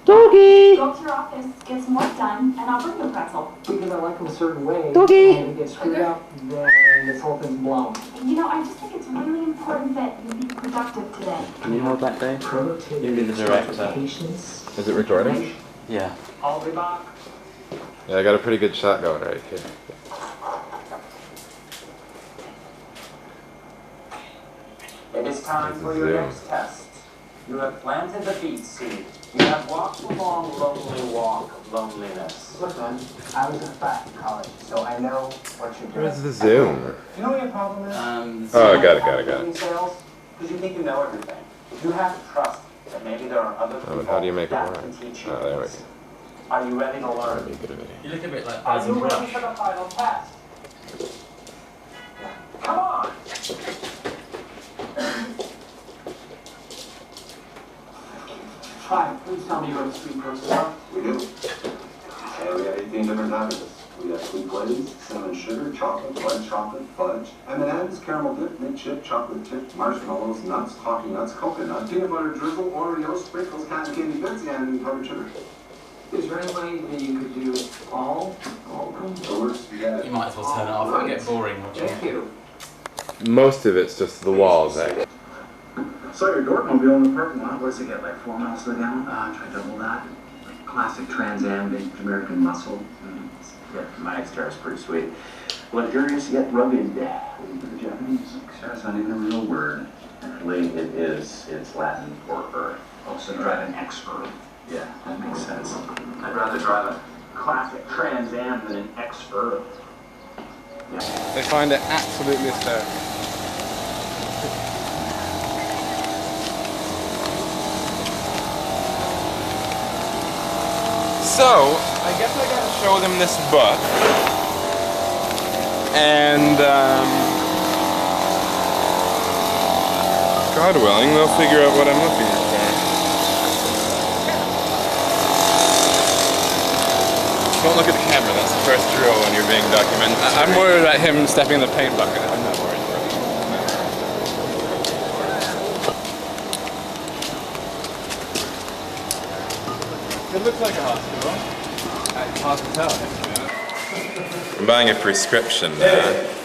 Doggy! Go to your office, get some work done, and I'll bring you a pretzel. Because I like them a certain way. Doggy! And if it gets screwed up, then this whole thing's blown. You know, I just think it's really important that you be productive today. Can you hold that, Dave? You'll be the director. Is it recording? Yeah. I'll be back. Yeah, I got a pretty good shot going right here. It is time for your next test. You have planted the beet seed. You have walked a long, lonely walk of loneliness. Look, man, I was a fat in college, so I know what you're doing. Where's the zoom? You know what your problem is? Oh, I got it. Sales, because you think you know everything. You have to trust that maybe there are other people How do you make it that work? can teach you. Oh, there we go. Are you ready to learn? You look a bit like Are you ready for the final test? Come on! Hi, please tell me you go to Sweet Coast Store. We do. And we have 18 different types. We have sweet glaze, cinnamon sugar, chocolate, fudge, M&M's, caramel dip, mint chip, chocolate chip, marshmallows, nuts, talking nuts, coconut, peanut butter drizzle, Oreos, sprinkles, cotton candy bits, and powdered sugar. Is there any way that you could do all of them? So we're together. You might as well turn it off, it'll get boring watching Thank it. you. Most of it's just the walls, eh? Saw your Dortmobile in the parking lot. What's it get, like 4 miles to the gallon? Try double that. Like classic Trans Am, big American muscle. Yeah, my exterior is pretty sweet. Luxurious yet rugged. The Japanese. That's not even a real word. Actually, it is. It's Latin for earth. Also drive an X-Earth. Yeah, that makes sense. I'd rather drive a classic Trans Am than an X-Earth. They find it absolutely hysterical. So, I guess I gotta show them this book. And, God willing, they'll figure out what I'm looking for. Don't look at the camera, that's the first rule when you're being documented. I'm worried about him stepping in the paint bucket. I'm not worried about it. It looks like a hospital. Hospitality. I'm buying a prescription now.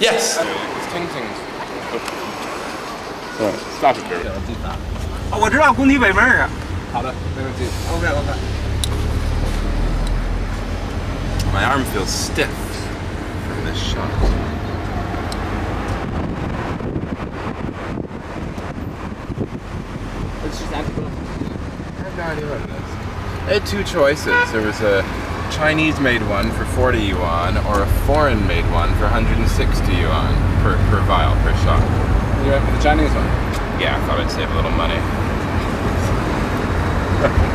Yes! It's Ting Ting's. Sorry, stop it, Barry. 哦，我知道工体北门啊。好的，没问题。 OK。 My arm feels stiff from this shot. It's just antibiotics. I have no idea what it is. I had two choices. There was a Chinese-made one for 40 yuan or a foreign-made one for 160 yuan per vial, per shot. You went for the Chinese one? Yeah, I thought I'd save a little money. Right here.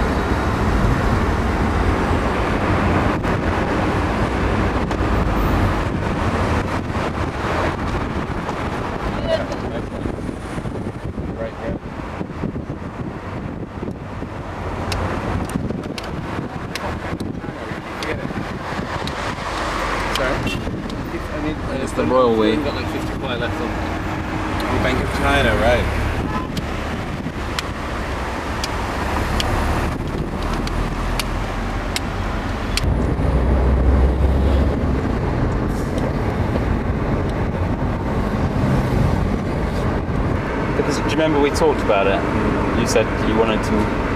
It's the royal way. We've got like 50 ply left on. Oh, Bank of China, right. Because do you remember we talked about it? You said you wanted to,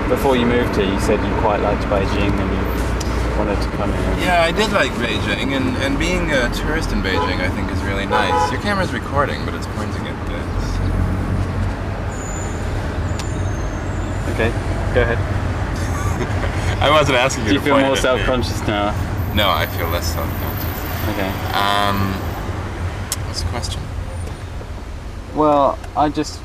before you moved here, you said you quite liked Beijing and you wanted to come here. Yeah, I did like Beijing, and being a tourist in Beijing I think is really nice. Your camera's recording, but it's pointing at this. Okay, go ahead. I wasn't asking you Do you to feel point more it at me. self-conscious now? No, I feel less self-conscious. Okay. What's the question? Well, I just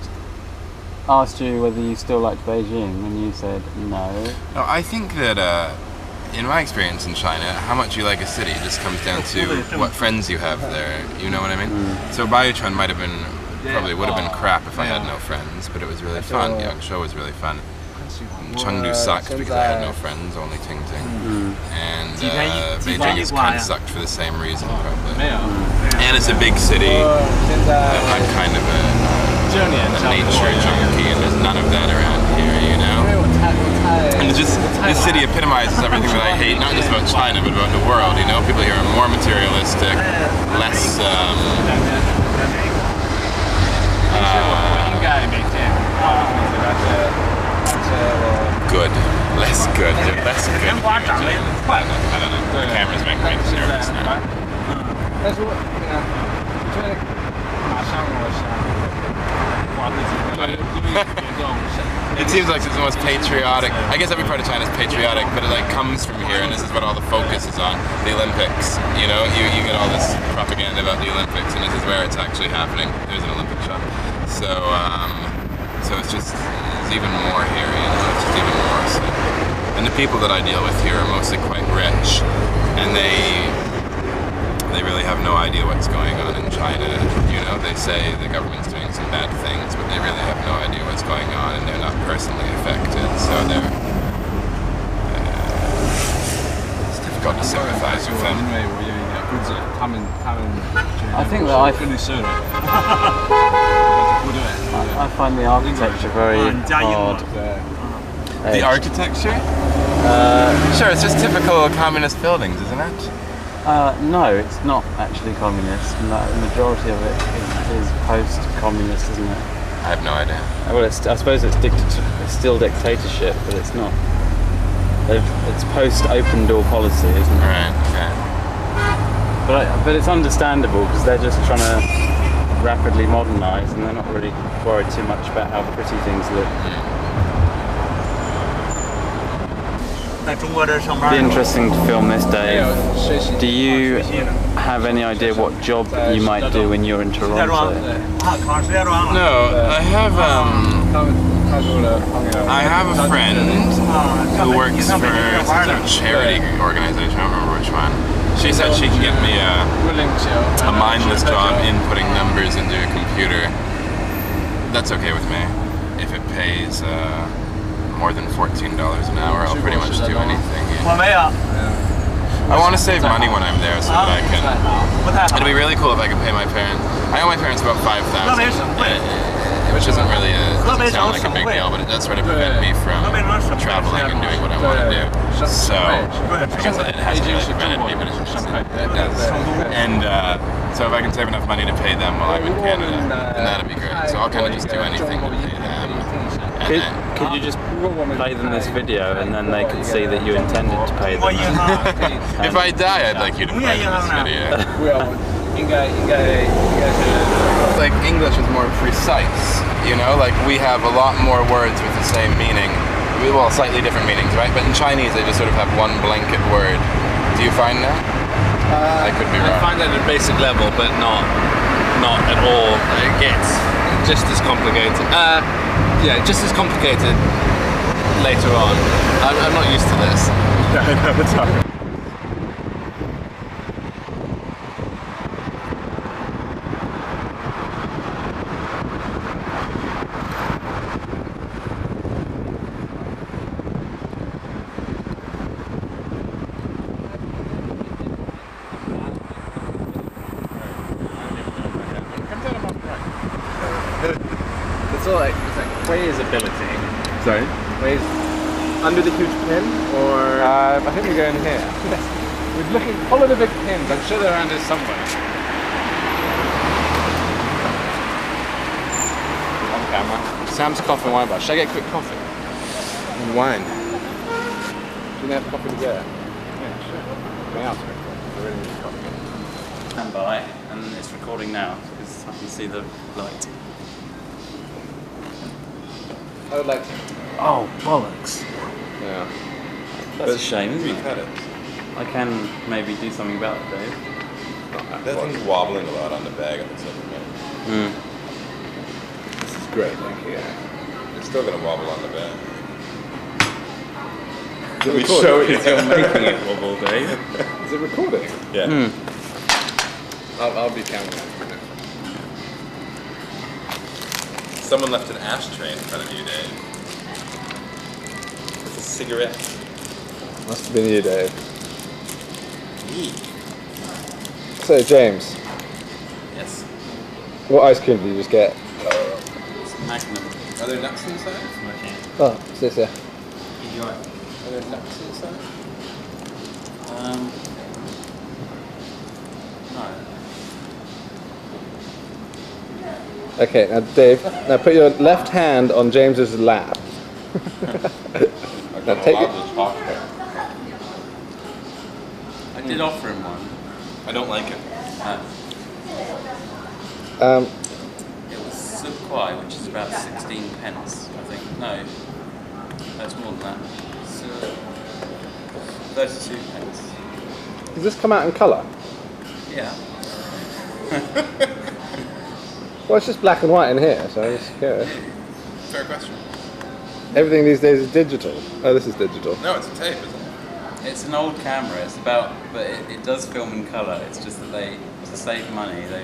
asked you whether you still liked Beijing, and you said no. No, I think that in my experience in China, how much you like a city just comes down to what friends you have there. You know what I mean? So Bayuquan might have been, probably would have been crap if I had no friends, but it was really fun. Yangshuo was really fun. Chengdu sucked because I had no friends, only Ting Ting. And Beijing is kind of sucked for the same reason, probably. And it's a big city. I'm kind of a nature junkie, and there's none of that around here, you know? And And it's just, this city epitomizes everything that I hate, not just about China, but about the world, you know? People here are more materialistic, less, good. Less good. Less good. I don't know. The camera's making me nervous now. It seems like it's the most patriotic. I guess every part of China is patriotic, but it like comes from here, and this is what all the focus is on. The Olympics. You know, you get all this propaganda about the Olympics, and this is where it's actually happening. There's an Olympic shot. So, so it's just it's even more here. You know, it's just even more so. And the people that I deal with here are mostly quite rich, and they really have no idea what's going on in China. You know, they say the government's doing some bad things, but they really have no idea what's going on, and they're not personally affected. So it's difficult to sympathize with them. I think that I find the architecture very hard. The architecture? Sure, it's just typical communist buildings, isn't it? No, it's not actually communist. The majority of it is post-communist, isn't it? I have no idea. Well, I suppose it's still dictatorship, but it's not. It's post-open door policy, isn't it? Right. Okay. But it's understandable because they're just trying to rapidly modernise, and they're not really worried too much about how pretty things look. It'd be interesting to film this, Dave. Do you have any idea what job you might do when you're in Toronto? No, I have a friend who works for some charity organisation. I don't remember which one. She said she can get me a mindless job inputting numbers into a computer. That's okay with me if it pays more than $14 an hour. I'll pretty much do anything. I want to save money when I'm there so that I can. It'd be really cool if I could pay my parents. I owe my parents about $5,000, which isn't really doesn't sound like a big deal, but it does sort of prevent me from traveling and doing what I want to do. So I guess it hasn't really prevented me, but it does. And so if I can save enough money to pay them while I'm in Canada, then that'd be great. So I'll kind of just do anything to pay them. Could you just play them this video and then they can see that you intended to pay them? If I die, I'd like you to play them this video. Like English is more precise, you know? Like we have a lot more words with the same meaning. Well, slightly different meanings, right? But in Chinese, they just sort of have one blanket word. Do you find that? I could be wrong. I find that at a basic level, but not at all. It gets just as complicated. Yeah, just as complicated later on. I'm not used to this. Yeah, I know, it's hard. It's like Quay's ability. Sorry? Quay's under the huge pin, or I think we're going here. We're looking, follow the big pins. I'm sure they're around here somewhere. On camera. Sam's coffee and wine bar. Should I get a quick coffee? And wine. Do you have coffee to go? Yeah, sure. Anything else? I really need coffee. Stand by, and it's recording now because I can see the light. I would like to. Oh, bollocks. Yeah. That's a shame, isn't it? Cut it. I can maybe do something about it, Dave. That thing's wobbling a lot on the bag at the second minute. This is great, thank you. It's still gonna wobble on the bag. Is it recording? You're making it wobble, Dave. Is it recording? Yeah. I'll be counting. Someone left an ashtray in front of you, Dave. With a cigarette. Must have been you, Dave. Me? So, James, Yes. what ice cream did you just get? Magnum. Are there nuts inside? Oh, it's this here. Enjoy. Are there nuts inside? No. Okay, now Dave, now put your left hand on James's lap. Now take it. I did offer him one. I don't like it. It was sub kwai, which is about 16 pence, I think. No, that's more than that. So, 32 pence. Does this come out in colour? Yeah. Well, it's just black and white in here, so I'm just curious. Fair question. Everything these days is digital. Oh, this is digital. No, it's a tape, isn't it? It's an old camera. It's about, but it does film in colour. It's just that to save money, the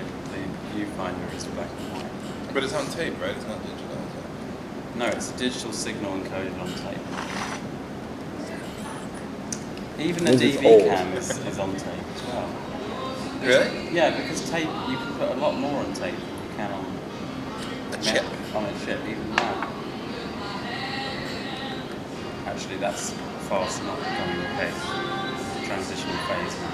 viewfinder is black and white. But it's on tape, right? It's not digital, is it? No, it's a digital signal encoded on tape. Even a This is DV old. cam is on tape as well. Really? Yeah, because tape, you can put a lot more on tape than you can on A chip. On a chip, even now. Actually, that's fast not becoming the case. Transitional phase now.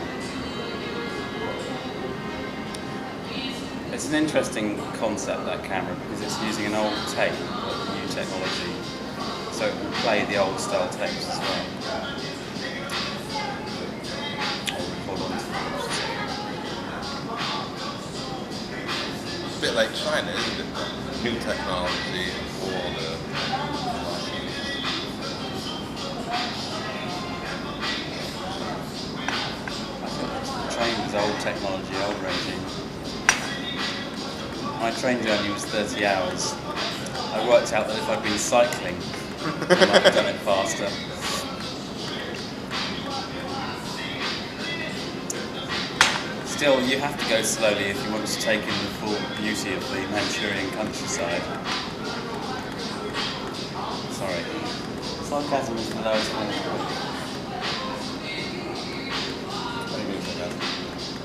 It's an interesting concept, that camera, because it's using an old tape but new technology, so it will play the old style tapes as well. Or record onto them, I should say. It's a bit like China, isn't it? New technology, all the... Train was old technology, old regime. My train journey was 30 hours. I worked out that if I'd been cycling, I might have done it faster. Still, you have to go slowly if you want to take in the full beauty of the Manchurian countryside. Sorry. Sarcasm is the lowest form.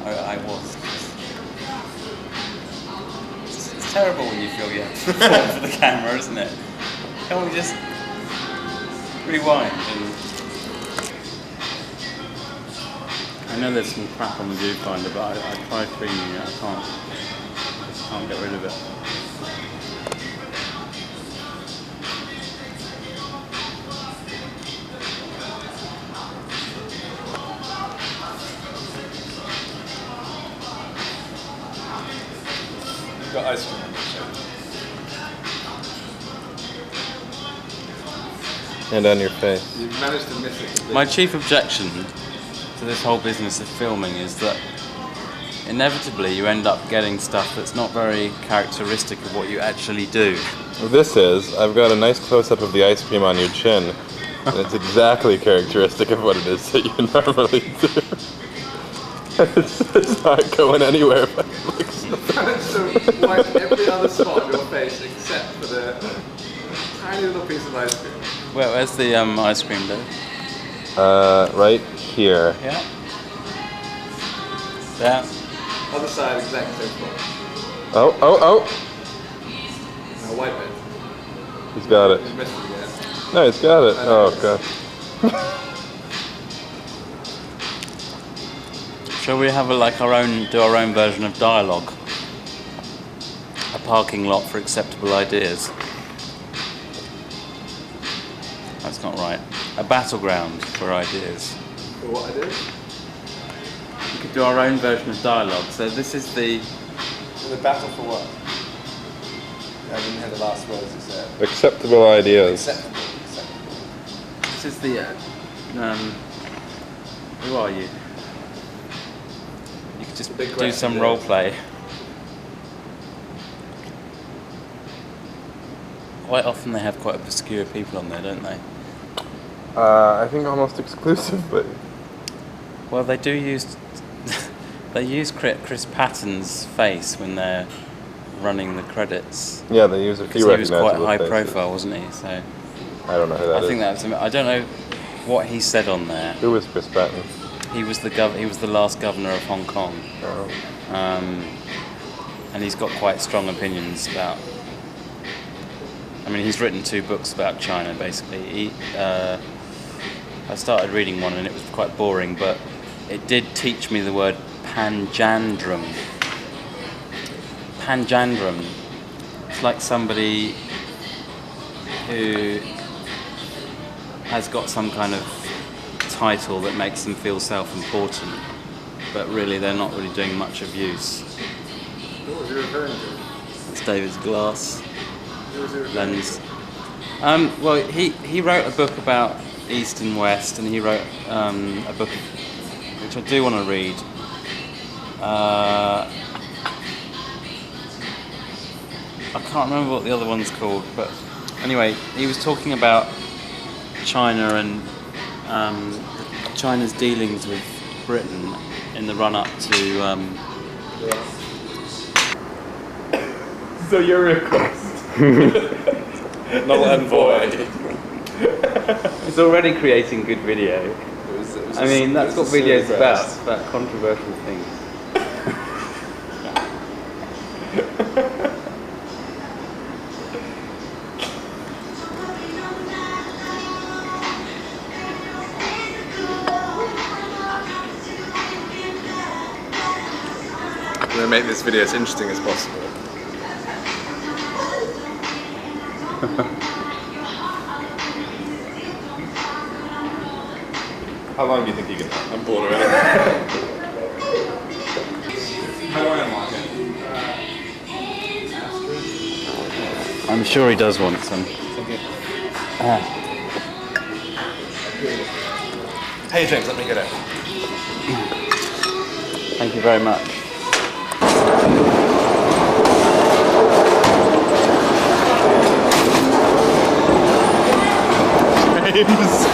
I was. It's terrible when you feel you have to perform for the camera, isn't it? Can't we just rewind and... I know there's some crap on the viewfinder, but I tried cleaning it. I can't get rid of it. Got ice cream on the show. And on your face. You managed to miss it. My chief objection to this whole business of filming is that inevitably you end up getting stuff that's not very characteristic of what you actually do. This is, I've got a nice close-up of the ice cream on your chin, and it's exactly characteristic of what it is that you normally do. It's not going anywhere. But So wipe every other spot of your face except for the tiny little piece of ice cream. Where's the ice cream though? Right here. Yeah. Yeah. Other side, exact same spot. Oh! Now wipe it. He's got it. He's missed it again. No, he's got it. Oh, God. Shall we have do our own version of dialogue? A parking lot for acceptable ideas. That's not right. A battleground for ideas. For what I did? We could do our own version of dialogue. So this is the... The battle for what? I didn't hear the last words you said. Acceptable ideas. Acceptable. This is the... who are you? You could just do some role play. Quite often they have quite obscure people on there, don't they? I think almost exclusive, but... Well, they do use... they use Chris Patton's face when they're running the credits. Yeah, they use a few recognizable faces. Because he was quite high faces. profile, wasn't he? So I don't know who that is. I think that's... I don't know what he said on there. Who was Chris Patton? He was the last governor of Hong Kong. Oh. And he's got quite strong opinions about... I mean, he's written 2 books about China, basically. I started reading one and it was quite boring, but it did teach me the word panjandrum. Panjandrum. It's like somebody who has got some kind of title that makes them feel self-important, but really they're not really doing much of use. What was you referring to? It's David's glass lens. Well, he wrote a book about East and West, and he wrote a book which I do want to read. I can't remember what the other one's called, but anyway, he was talking about China and China's dealings with Britain in the run-up to. So your request? Null and void. It's already creating good video. I mean, that's what video's about controversial things. I'm going to make this video as interesting as possible. How long do you think you can? I'm bored already. How do I unlock it? I'm sure he does want some. Hey James, let me get it. Thank you very much. James.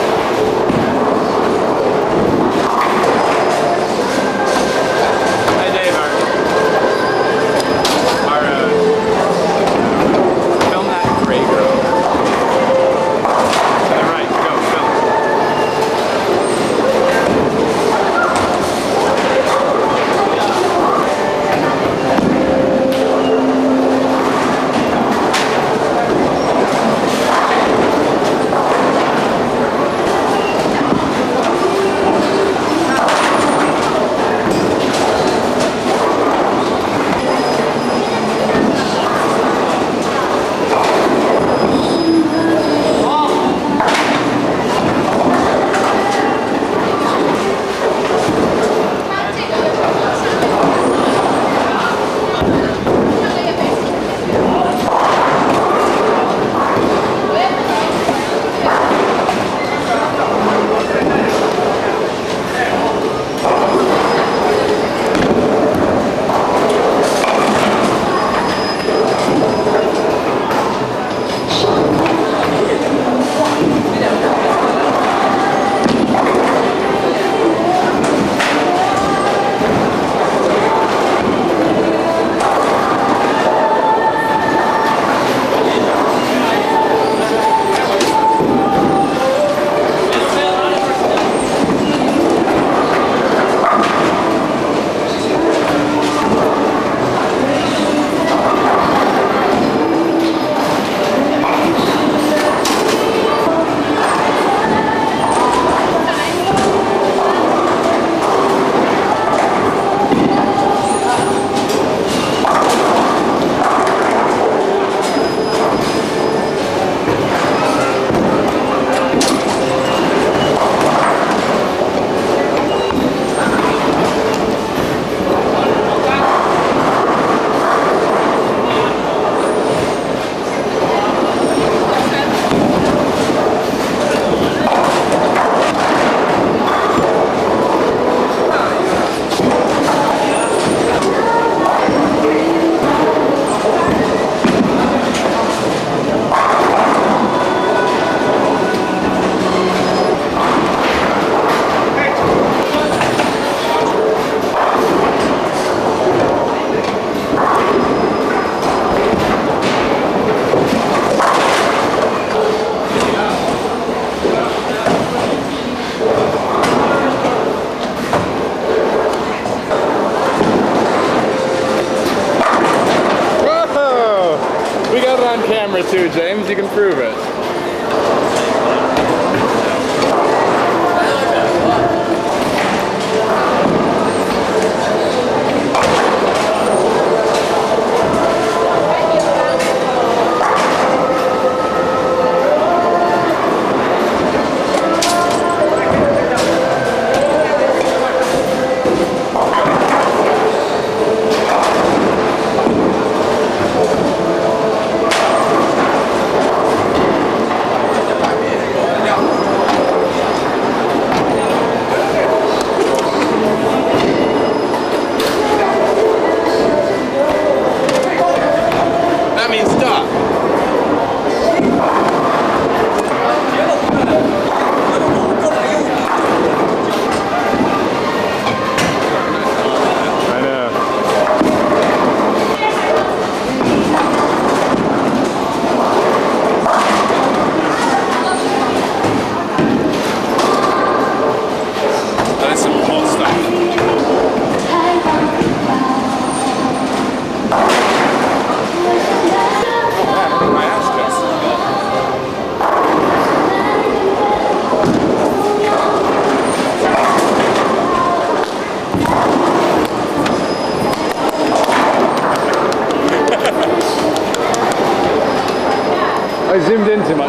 Too, James, you can prove it.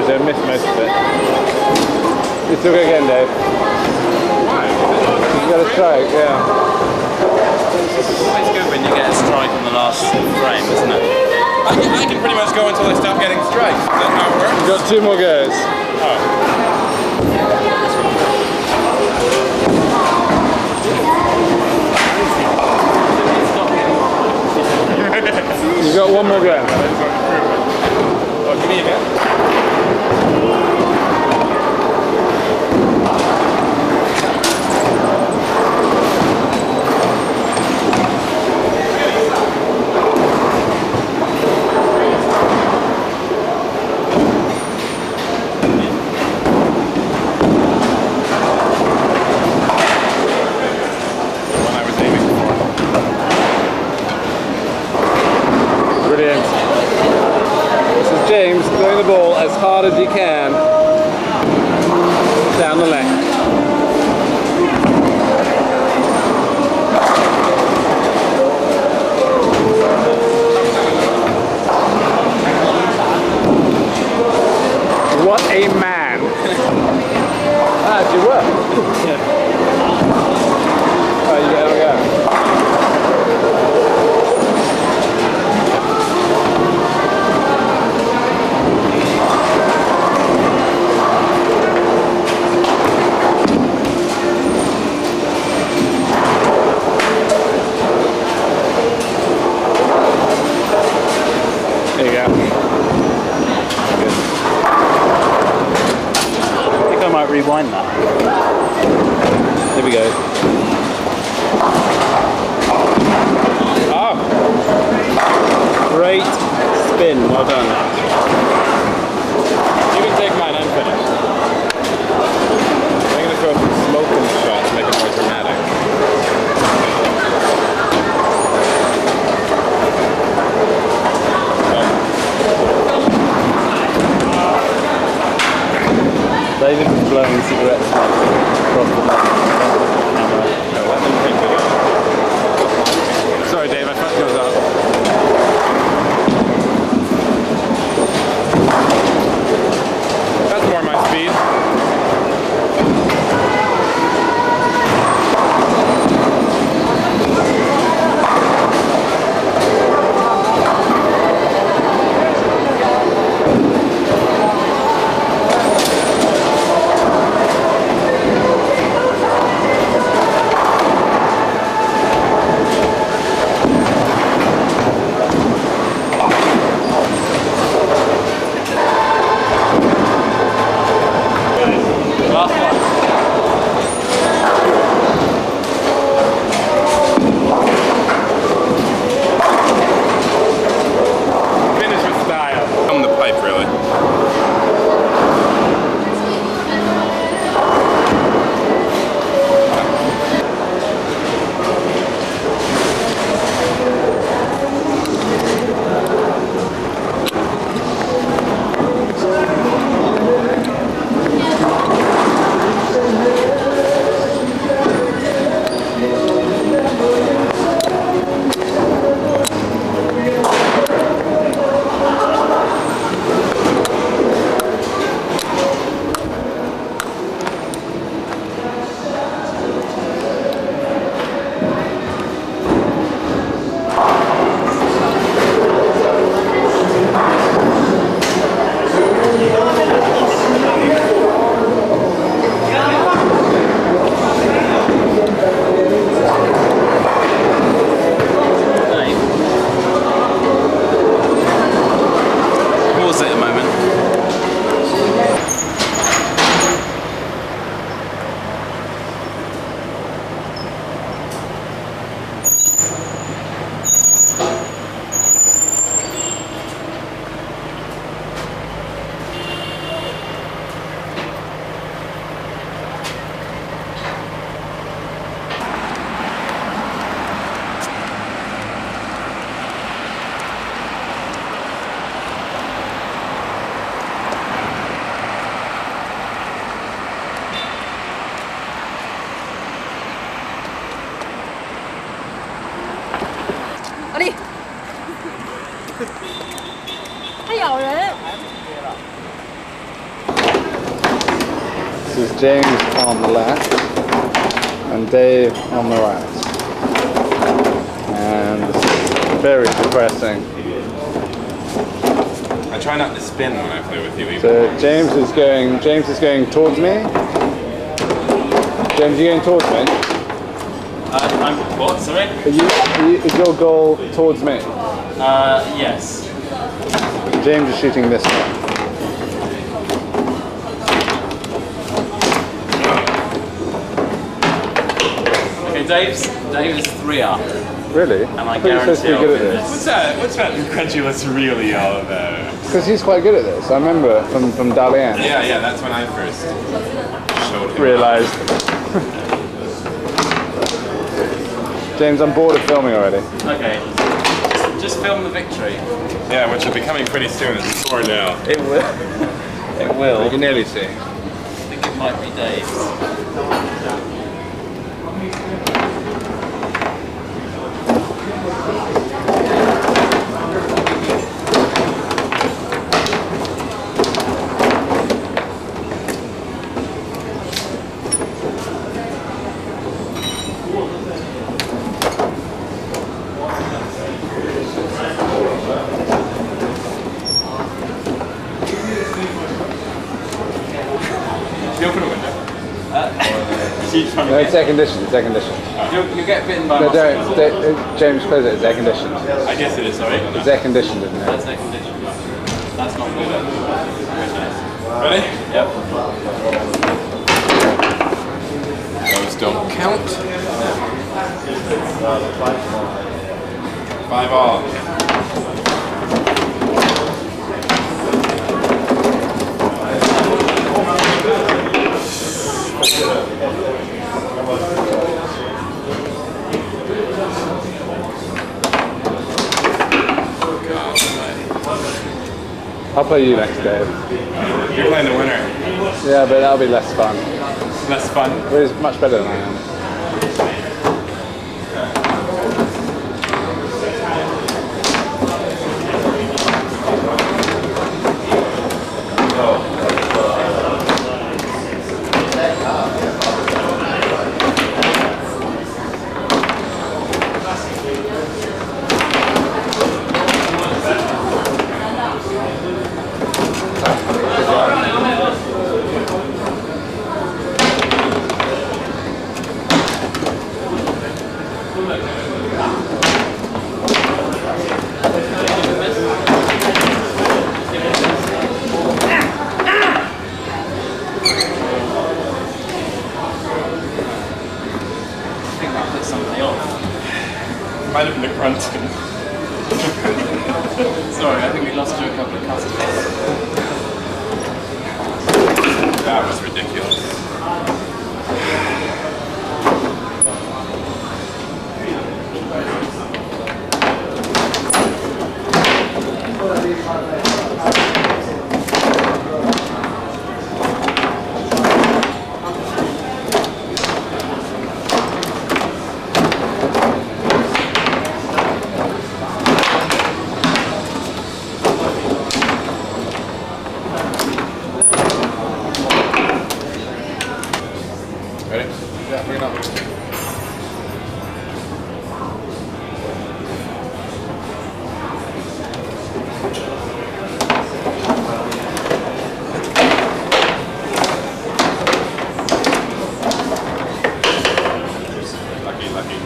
because I missed most of it. You took it again, Dave. Why? You got a strike, yeah. It's always good when you get a strike on the last frame, isn't it? I can pretty much go until I stop getting strikes. Is that how it works? You've got 2 more goes. You've got 1 more go. Oh, give me a bit. Brilliant. This is James throwing the ball as hard as he can down the length. What a man! Ah, did you work? Oh, you get it again. There you go. Good. I think I might rewind that. Here we go. Oh! Great spin, well done. You can take mine, I'm finished. I'm going to throw some smoke in the shot to make it more dramatic. David was blowing cigarette smoke across the camera. Sorry Dave, I fucked yours up. James on the left and Dave on the right. And this is very depressing. I try not to spin when I play with you. So James is going towards me. James, you going towards me? I'm what? Sorry? Is your goal towards me? Yes. James is shooting this way. Okay, Dave's 3 up. Really? And I thought you were supposed to be guarantee I'll good win at this. this. What's that incredulous really all about? Because he's quite good at this. I remember from Dalian. Yeah, that's when I first showed him. Realised. James, I'm bored of filming already. Okay. Just film the victory. Yeah, which will be coming pretty soon. It's 4 now. It will. It will. You can nearly see. I think it might be Dave's. No, it's air conditioned. It's air conditioned. You'll get bitten by No, mosquitoes. don't. James, close it. It's air conditioned. I guess it is, sorry. It's air conditioned, isn't it? That's air conditioned. That's not good. Ready? Yep. Those don't count. 5 all. I'll play you next, Dave. You're playing the winner. Yeah, but that'll be less fun. Less fun. Well, he's much better than I am. Might have been the grunting. Sorry, I think we lost you a couple of customers. That was ridiculous. Ready? Yeah, bring it up. Lucky.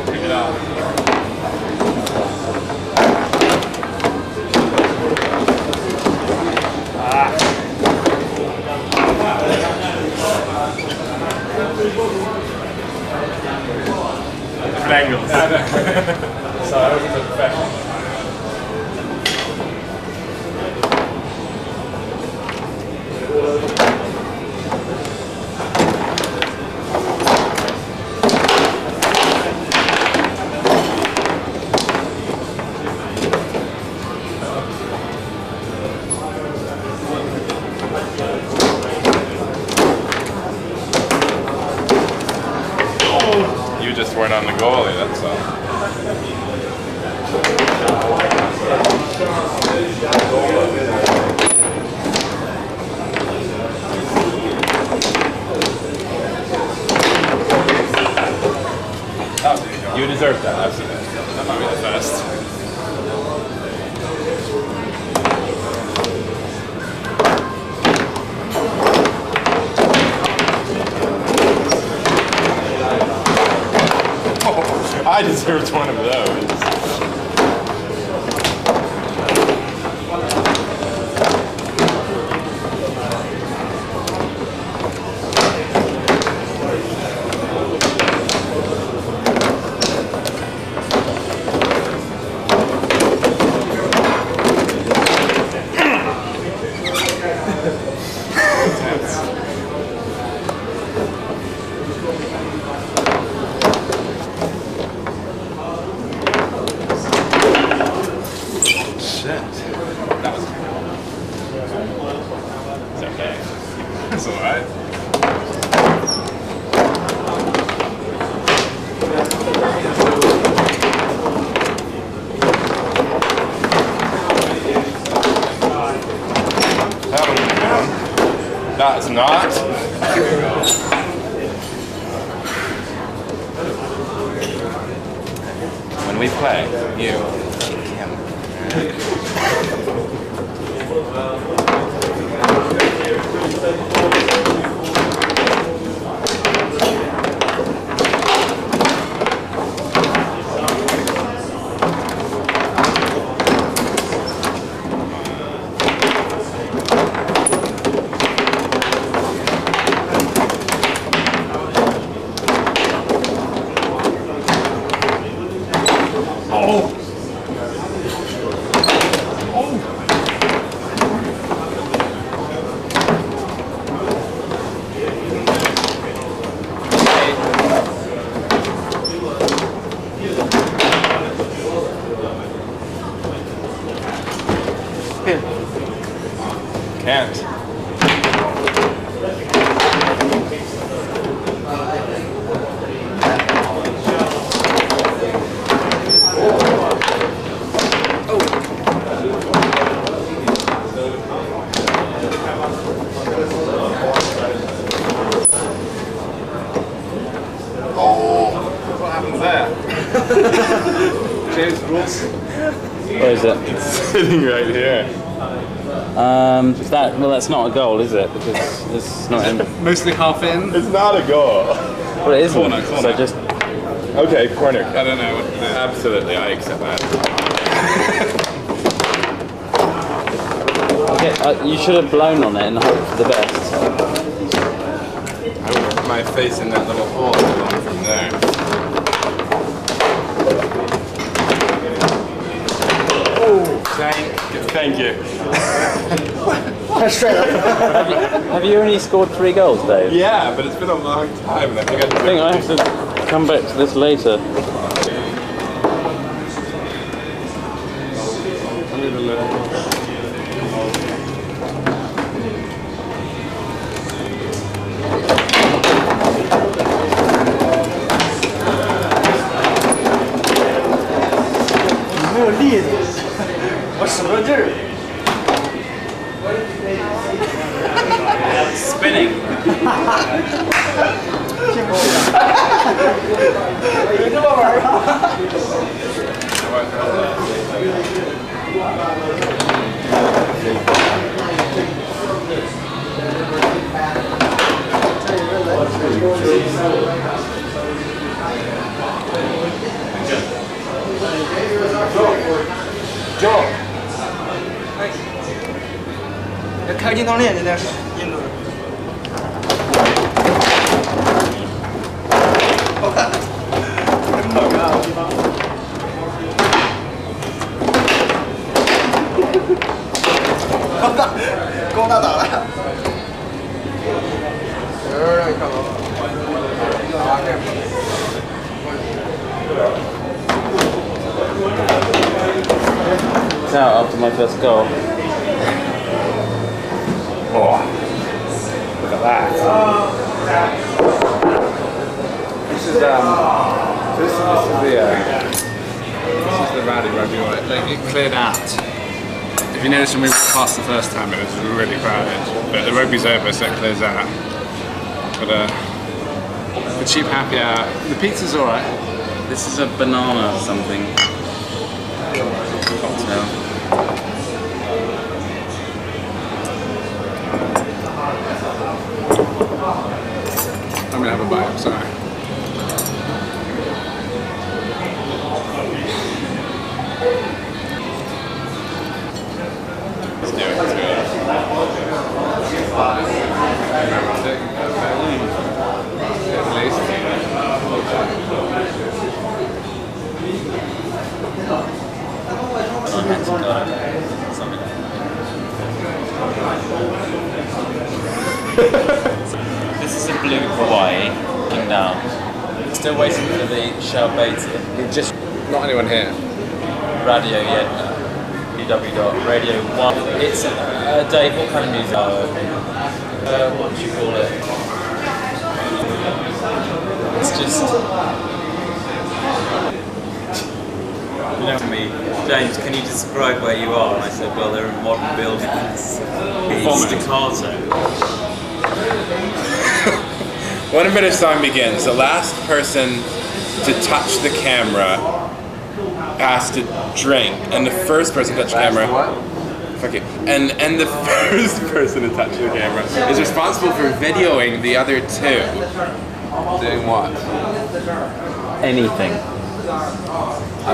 Pick it up. Different angles. So I wasn't a professional. You just weren't on the goalie, that's all. You deserve that, I've seen it. That might be the best. I deserved one of those. That's not. When we play, you, him. Can't. What happens there? James rules. Where is it? It's sitting right here. That's not a goal, is it? Because it's not in. Mostly half in. It's not a goal. Well, it isn't. Corner. So just. Okay, corner. I don't know what to do. Absolutely, I accept that. Okay, you should have blown on it and hoped for the best. I would put my face in that little hole along from there. Oh, thank you. Have you only scored 3 goals, Dave? Yeah, but it's been a long time, and I think I have to come back to this later. Spinning. 开金刚链现在是印度的。好看，真好看啊！地方。高大，高大打了。让你看到。Now, after my first goal. Oh, look at that. This is the rally rugby one. Like it cleared out. If you noticed when we walked past the first time, it was really crowded. But the rugby's over, so it clears out. But the cheap happy hour, the pizza's alright. This is a banana something cocktail. I'm gonna have a bite, I'm sorry. Let's do it. Let's do it. This is a blue Hawaii looking down. Still waiting for the shell baited. Just not anyone here. Radio yet. Radio 1. It's Dave, what kind of music? What do you call it? It's just you know me, James, can you describe where you are? And I said, well, they're in modern buildings. It's staccato. When a British song begins, the last person to touch the camera has to drink, and the first person to touch the camera, fuck it, and the first person to touch the camera is responsible for videoing the other two. Doing what? Anything.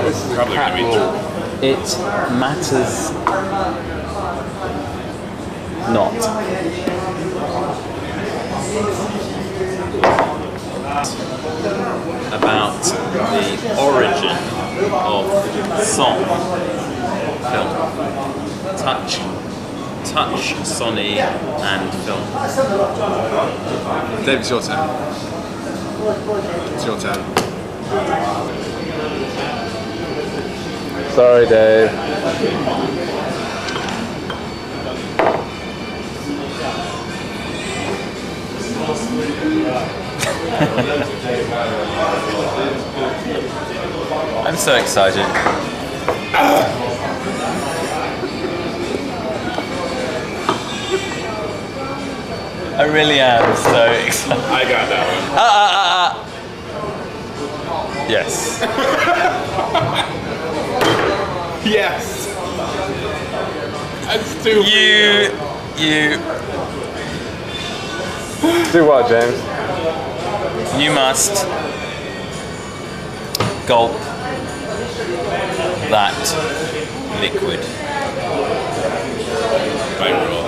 This is probably going to be true. It matters not. About the origin of song film. Touch, Sonny, and film. Dave, it's your turn. It's your turn. Sorry, Dave. I'm so excited. I really am so excited. I got that one. Yes. Yes. That's too You Do what, James? You must gulp that liquid. By rule.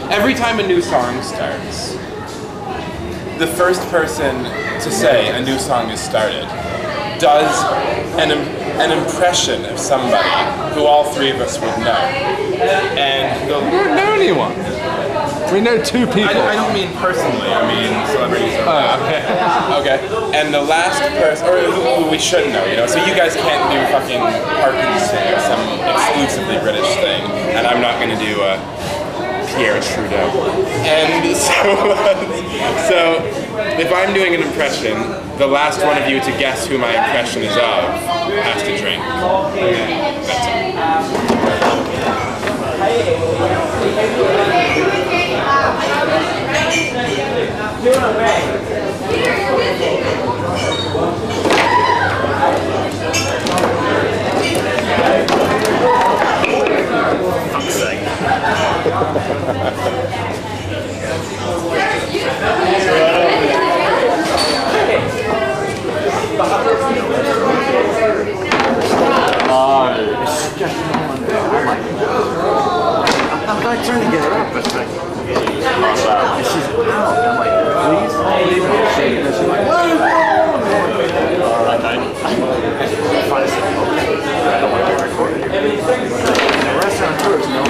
Every time a new song starts, the first person to say a new song is started does an impression of somebody who all three of us would know. And We don't know anyone. We know two people. I don't mean personally, I mean celebrities. Okay. Okay. And the last person, or who we should know, you know, so you guys can't do fucking Parkinson or some exclusively British thing, and I'm not going to do Pierre Trudeau. And so if I'm doing an impression, the last one of you to guess who my impression is of has to drink. And that's it. I'm like trying to get it up, but it's like, she's out. I'm like, please? And she's like, whoa! I don't want to be recorded. The restaurant tours, no.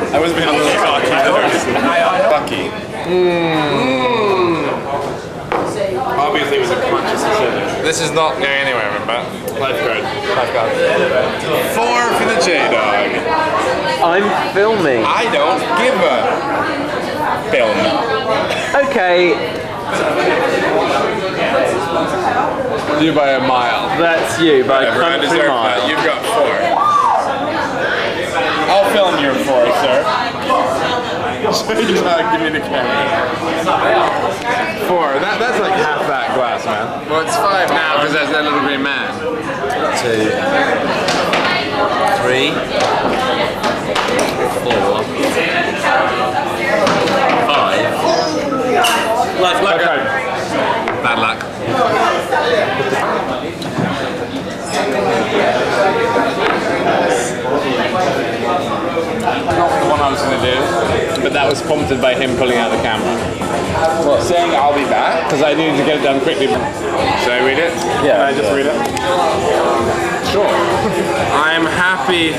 I was being a little cocky there. Lucky. Obviously it was a conscious decision. This is not going anywhere, remember? Lifeguard. Lifeguard. 4 for the J-Dog. I'm filming. I don't give a film. Okay, You by a mile. that's you, by a Whatever, I country deserve mile. that. You've got 4. I'll film your 4, sir. He's not giving me the camera. 4. That's like half that glass, man. Well, it's 5 now because there's that little green man. 2, 3, 4, 5. Life luck. Okay. Bad luck. Not the one I was going to do, but that was prompted by him pulling out the camera. What? Saying I'll be back, because I needed to get it done quickly. Should I read it? Yeah. Can I just read it? Sure. I am happy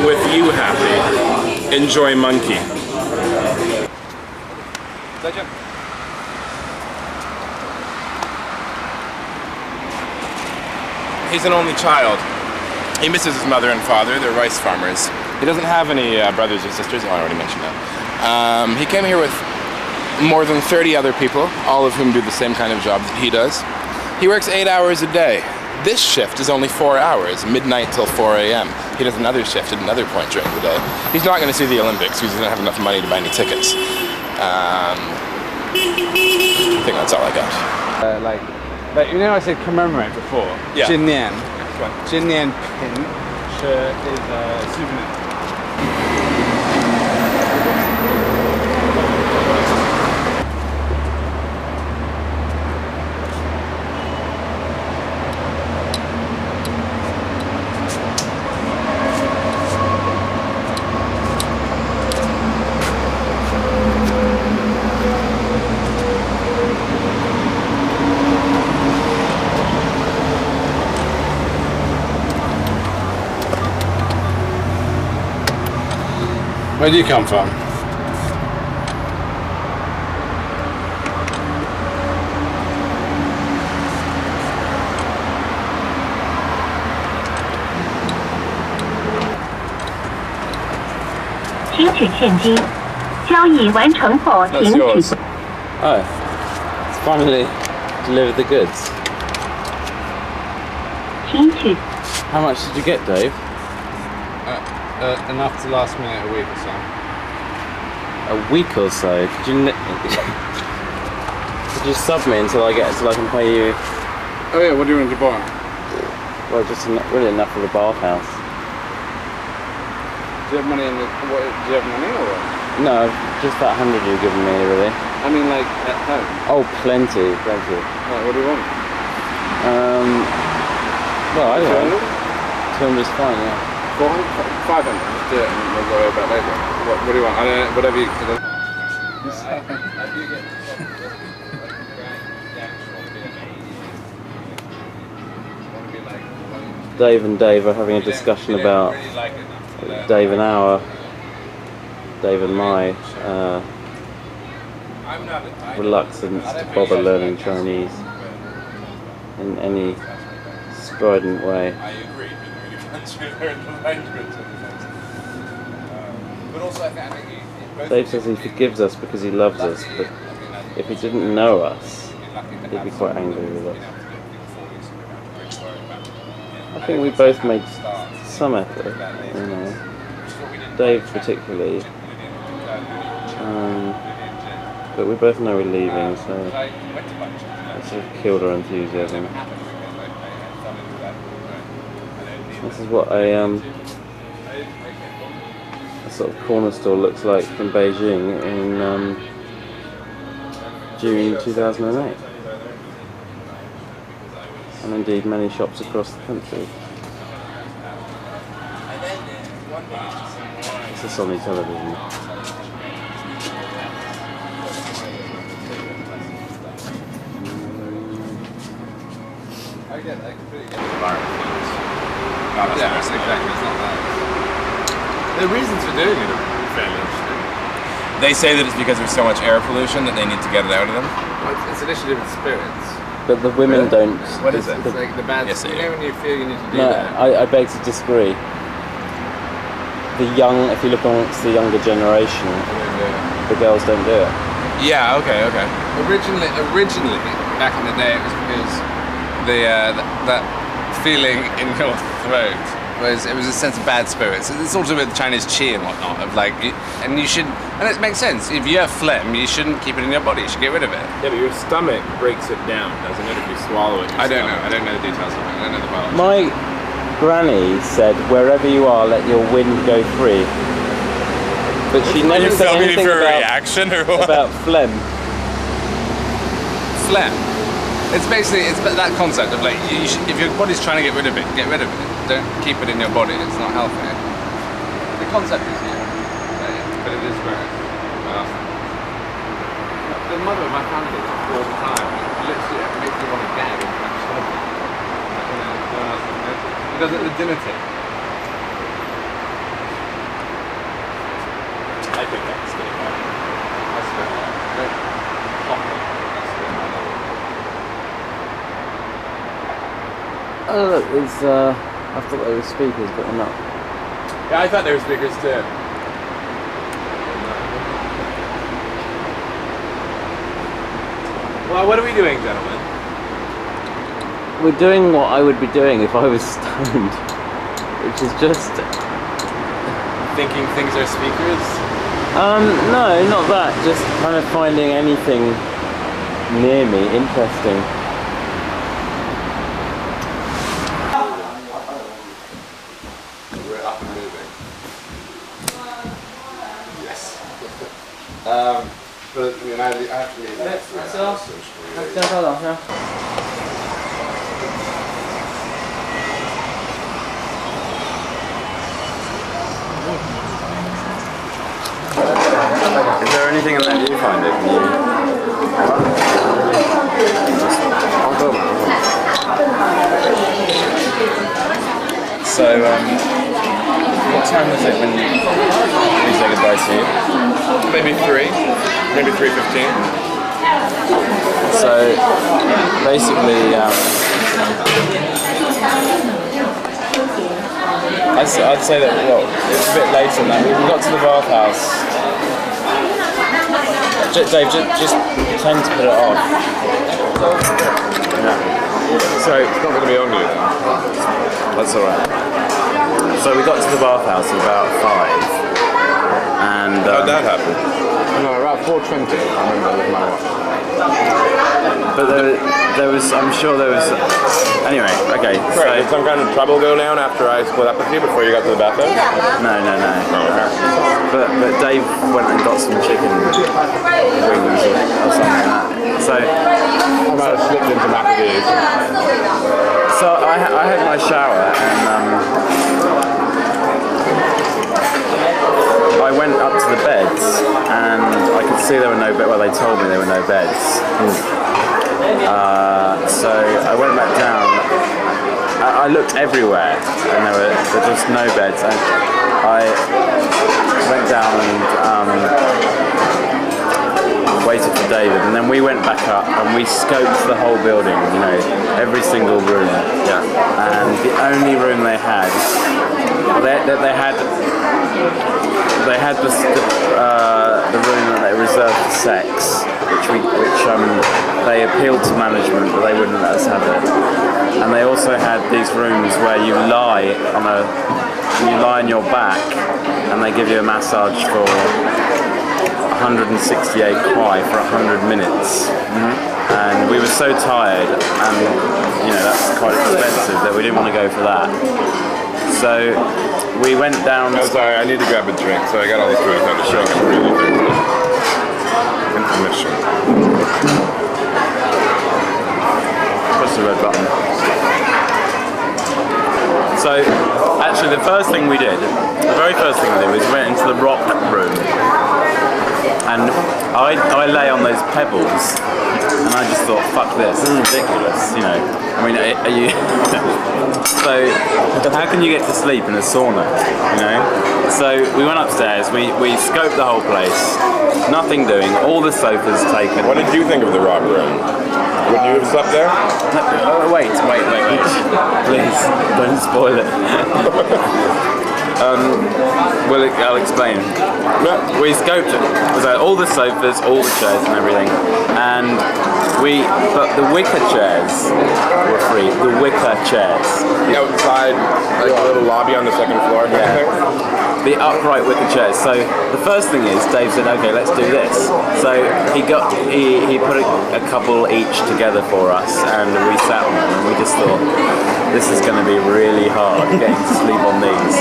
with you happy. Enjoy monkey. He's an only child. He misses his mother and father. They're rice farmers. He doesn't have any brothers or sisters. Oh, I already mentioned that. He came here with more than 30 other people, all of whom do the same kind of job that he does. He works 8 hours a day. This shift is only 4 hours, midnight till 4 a.m. He does another shift at another point during the day. He's not going to see the Olympics because he doesn't have enough money to buy any tickets. I think that's all I got. Like you know, I said commemorate before. Yeah. Jinnian. Jinnian pin shirt is a souvenir. Where do you come from? That's yours. Oh, it's finally delivered the goods. How much did you get, Dave? Enough to last me a week or so. A week or so? Could you sub me until I can pay you? Oh yeah, what do you want to buy? Well, just really enough for the bathhouse. Do you have money in the? Do you have money or what? No, just that 100 you've given me, really. I mean, like at home. Oh, plenty. Right, what do you want? Well, I don't know. 200 is fine, yeah. 500. Just do it and we'll worry about it later. What do you want? I don't know, whatever you. Dave and Dave are having a discussion about Dave and my reluctance to bother learning Chinese in any strident way. Dave says he forgives us because he loves us, but if he didn't know us, he'd be quite angry with us. I think we both made some effort, you know. Dave particularly. But we both know we're leaving, so it sort of killed our enthusiasm. This is what a sort of corner store looks like in Beijing in June 2008. And indeed many shops across the country. It's a Sony television. Yeah, it's exactly. It's not that. The reasons for doing it are fairly interesting. They say that it's because there's so much air pollution that they need to get it out of them. Well, it's an issue with spirits. But the women don't. What is it? It's like the bad. Yes, you know when you feel you need to do No, that. I beg to disagree. The young, if you look amongst the younger generation, the girls don't do it. Yeah. Okay. Originally, back in the day, it was because that feeling in your throat was a sense of bad spirits. It's also with Chinese qi and whatnot of like, and you should, and it makes sense. If you have phlegm, you shouldn't keep it in your body. You should get rid of it. Yeah, but your stomach breaks it down, doesn't it? If you swallow it. I don't know. I don't know the details of it. I don't know the biology. My granny said, "Wherever you are, let your wind go free." But she never said anything for a about reaction or what? about phlegm. Phlegm. It's basically that concept of like, if your body's trying to get rid of it, get rid of it. Don't keep it in your body. It's not healthy. The concept is here, but it is gross. The mother of my family all the time. Literally, it makes me want to gag and punch something. No one else can notice. He does it at the dinner table. I think that's good. That's good. That's good. Oh look, there's I thought they were speakers, but they're not. Yeah, I thought they were speakers too. Well, what are we doing, gentlemen? We're doing what I would be doing if I was stoned, which is just Thinking things are speakers? no, not that. Just kind of finding anything near me interesting. We're up and moving. Yes. But I mean, I have to leave that. Is there anything in that viewfinder? Can you? So, what time was it when we said goodbye to you? Maybe 3, maybe 3:15. So, basically, I'd say that, well, it's a bit later than that. We got to the bathhouse. Dave, just pretend to put it off. Yeah. So, It's not going to be on you then. that's alright. So we got to the bathhouse at about 5. And How'd that happen? No, around 4:20. I remember with my watch. but there was, I'm sure there was, anyway, okay. Right, did some kind of trouble go down after I split up with you before you got to the bathroom? No. But Dave went and got some chicken wings or something like that. So I might have slipped into McAdee's. So I had my shower and I went up to the beds and I could see there were no beds. Well, they told me there were no beds. So I went back down. I looked everywhere and there were just no beds. And I went down and waited for David, and then we went back up and we scoped the whole building, you know, every single room. Yeah. And the only room they had, they had the room that they reserved for sex, which they appealed to management, but they wouldn't let us have it. And they also had these rooms where you lie on your back, and they give you a massage for 168 kwai for 100 minutes. And we were so tired, and you know that's quite expensive, that we didn't want to go for that. So we went down. I'm sorry, I need to grab a drink, so I got all these drinks on the show. I'm really thirsty. Intermission. Press the red button. So, actually the first thing we did, the very first thing we did was we went into the rock room. And I lay on those pebbles and I just thought, fuck this is ridiculous, you know. I mean, are you... So, how can you get to sleep in a sauna, you know? So, we went upstairs, we scoped the whole place, nothing doing, all the sofas taken. What did you think of the rock room? Would you have slept there? No, wait. Please, don't spoil it. I'll explain. We scoped it. So all the sofas, all the chairs and everything. And but the wicker chairs were free. The wicker chairs. The outside, like a little lobby on the second floor. Yeah. The upright wicker chairs. So the first thing is, Dave said, okay, let's do this. So he put a couple each together for us, and we sat on them, and we just thought, this is going to be really hard getting to sleep on these.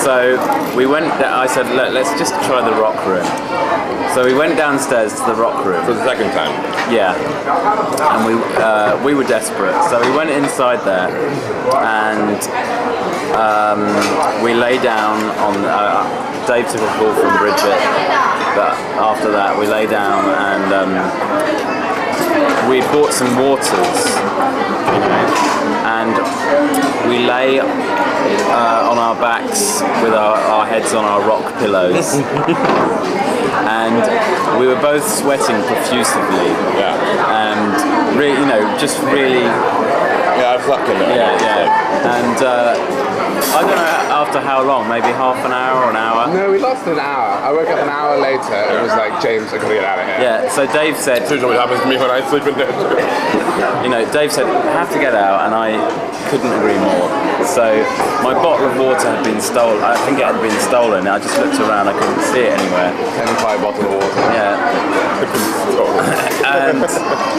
So we went. I said, let's just try the rock room. So we went downstairs to the rock room for the second time. Yeah, and we were desperate. So we went inside there, and we lay down on. Dave took a call from Bridget, but after that we lay down and we bought some waters, you know, and we lay on our backs with our heads on our rock pillows. And we were both sweating profusely. Yeah. And really, you know, just really. Yeah, I've slept in there. Yeah. And I don't know after how long, maybe half an hour or an hour? No, we lost an hour. I woke up an hour later and it was like, James, I gotta get out of here. Yeah, so Dave said... This is what happens to me when I sleep in there. You know, Dave said, I have to get out, and I couldn't agree more. So my bottle of water had been stolen. I think it had been stolen. I just looked around, I couldn't see it anywhere. 10-5 bottle of water. Yeah. And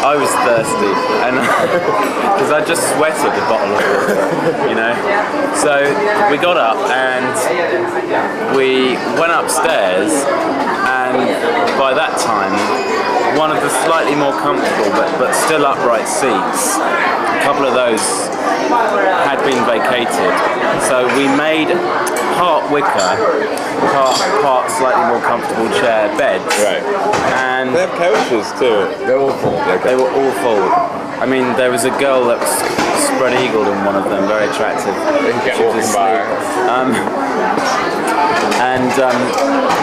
I was thirsty, and because I just sweated a bottle of water, you know. So we got up and we went upstairs, and by that time, one of the slightly more comfortable but still upright seats, a couple of those had been vacated. So we made part wicker, part slightly more comfortable chair beds. Right. And they have couches too. They're all full. They were all full. I mean, there was a girl that was spread-eagled in one of them, very attractive. They can get walking by.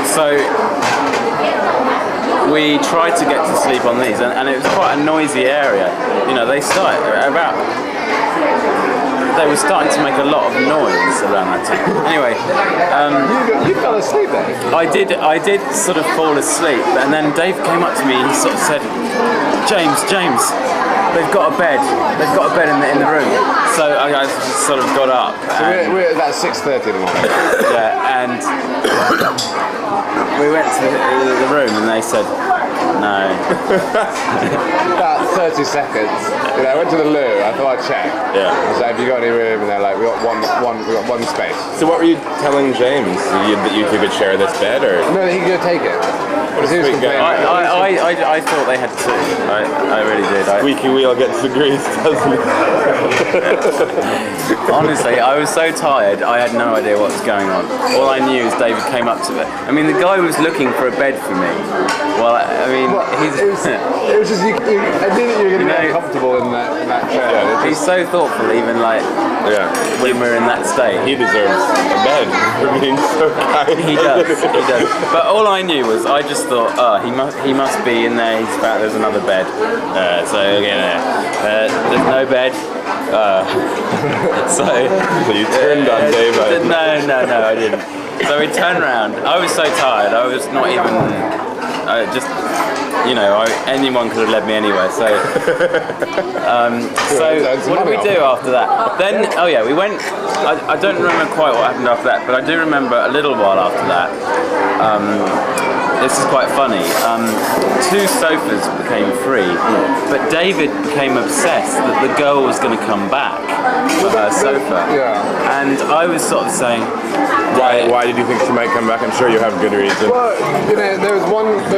So we tried to get to sleep on these, and it was quite a noisy area. You know, they were starting to make a lot of noise around that time. Anyway, you fell asleep then? I did sort of fall asleep, and then Dave came up to me and he sort of said, James, they've got a bed in the room. So I just sort of got up. So we're about 6:30 in the morning. Yeah, and we went to the room and they said, no. About 30 seconds. You know, I went to the loo, I thought I'd check. Yeah. I was like, have you got any room? And they're like, we got one space. So what were you telling James? That you could share this bed, or? No, he could go take it. I thought they had two. I really did. Squeaky wheel gets the grease, doesn't it? Honestly, I was so tired, I had no idea what was going on. All I knew is David came up to it. I mean, the guy was looking for a bed for me. Well, I mean, it was just, I knew that you were going to be uncomfortable in that chair. Yeah, he's so thoughtful, even like when we're in that state. He deserves a bed for being so kind. He does. But all I knew was, I just thought, he must be in there. There's another bed. There's no bed. So you turned on Dave. No, I didn't. So we turned around. I was so tired. I was not even. Anyone could have led me anywhere. So, what did we do after that? Then, we went. I don't remember quite what happened after that, but I do remember a little while after that. this is quite funny. 2 sofas became free, but David became obsessed that the girl was going to come back for her sofa. Yeah. And I was sort of saying, Why did you think she might come back? I'm sure you have good reason. Well, you know, there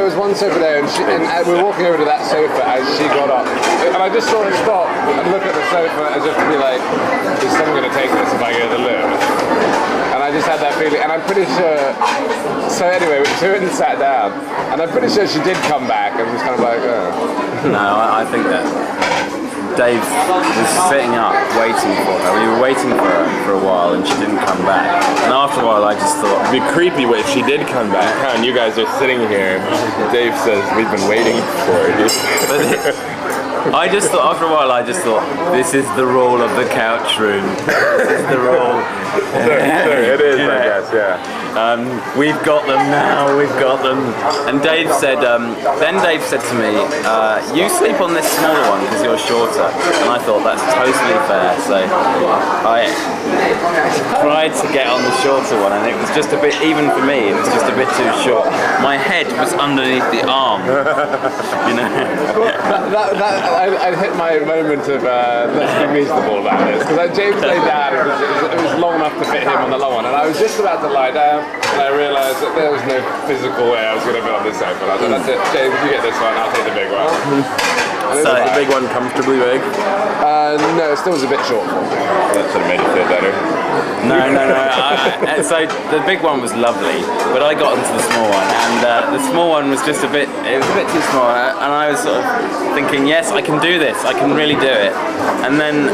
was one sofa there, and we were walking over to that sofa as she got up, and I just sort of stopped and looked at the sofa as if to be like, is someone going to take this if I go to the loo? And I just had that feeling, and I'm pretty sure. So anyway, we went and sat down, and I'm pretty sure she did come back, and was kind of like, oh. No, I think that Dave was sitting up waiting for her. We were waiting for her for a while and she didn't come back. And after a while I just thought, It'd be creepy if she did come back, and you guys are sitting here. Dave says, we've been waiting for you. I just thought, after a while I just thought, this is the rule of the couch room. This is the rule. It is, I guess, yeah. We've got them now, we've got them. And Dave said, then Dave said to me, you sleep on this smaller one because you're shorter. And I thought, that's totally fair. So I tried to get on the shorter one, and it was just a bit, even for me, it was just a bit too short. My head was underneath the arm, you know. I hit my moment of let's be reasonable about this, because James lay down, it was long enough to fit him on the long one, and I was just about to lie down, and I realised that there was no physical way I was going to be on this sofa. And I thought, that's it, James, you get this one, I'll take the big one. So the big one comfortably big? No, it still was a bit short. That should have made it fit better. No. So the big one was lovely, but I got into the small one, and the small one was just a bit too small, and I was sort of thinking, yes, I can do this, I can really do it. And then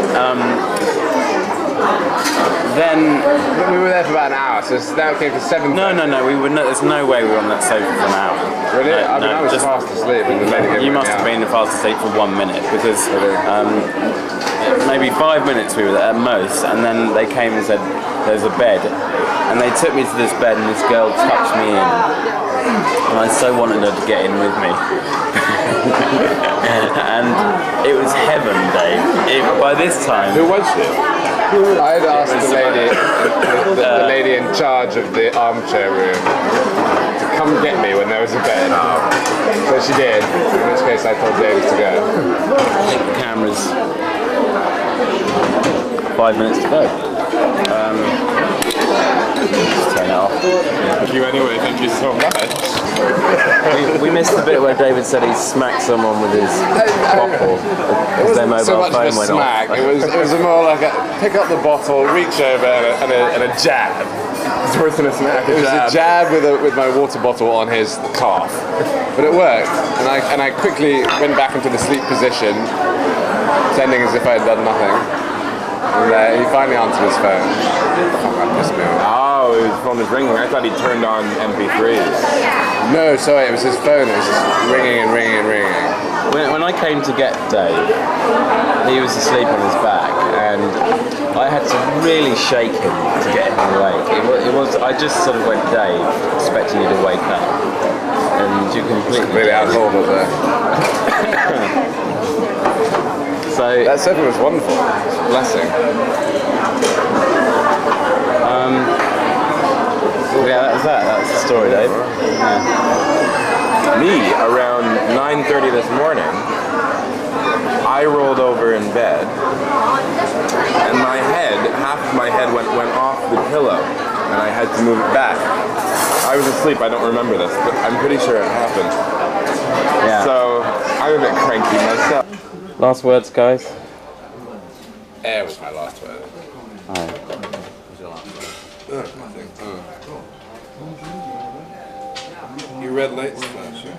we were there for about an hour, so now it came to 7. No, we were there's no way we were on that sofa for an hour. Really? No, I was just fast asleep. And the lady you must have been fast asleep for 1 minute, because maybe 5 minutes we were there at most, and then they came and said, there's a bed, and they took me to this bed, and this girl touched me in, and I so wanted her to get in with me. And it was heaven, Dave. By this time... Who was she? I had asked the lady in charge of the armchair room to come get me when there was a bed. So she did, in which case I told James to go. I think the camera's 5 minutes to go. Just turn it off. Thank you anyway, thank you so much. We missed the bit where David said he smacked someone with his bottle. It wasn't so much of a smack, it was more like a pick up the bottle, reach over and a jab. It's worse than a smack. It was a jab with my water bottle on his calf. But it worked, and I quickly went back into the sleep position, pretending as if I had done nothing. And he finally answered his phone. Fuck, that pissed me off. Oh, his phone was ringing. I thought he turned on MP3s. No, sorry, it was his phone. It was just ringing and ringing and ringing. When I came to get Dave, he was asleep on his back, and I had to really shake him to get him awake. It was I just sort of went, Dave, expecting you to wake up, and you completely out of order there. So that sofa was wonderful. It's a blessing. Yeah, that was that. That's the story, Dave. Yeah. Me, around 9:30 this morning, I rolled over in bed, and my head, half of my head went off the pillow, and I had to move it back. I was asleep, I don't remember this, but I'm pretty sure it happened. Yeah. So, I'm a bit cranky myself. Last words, guys? Air was my last word. Alright. Nothing. You red lights flash, yeah?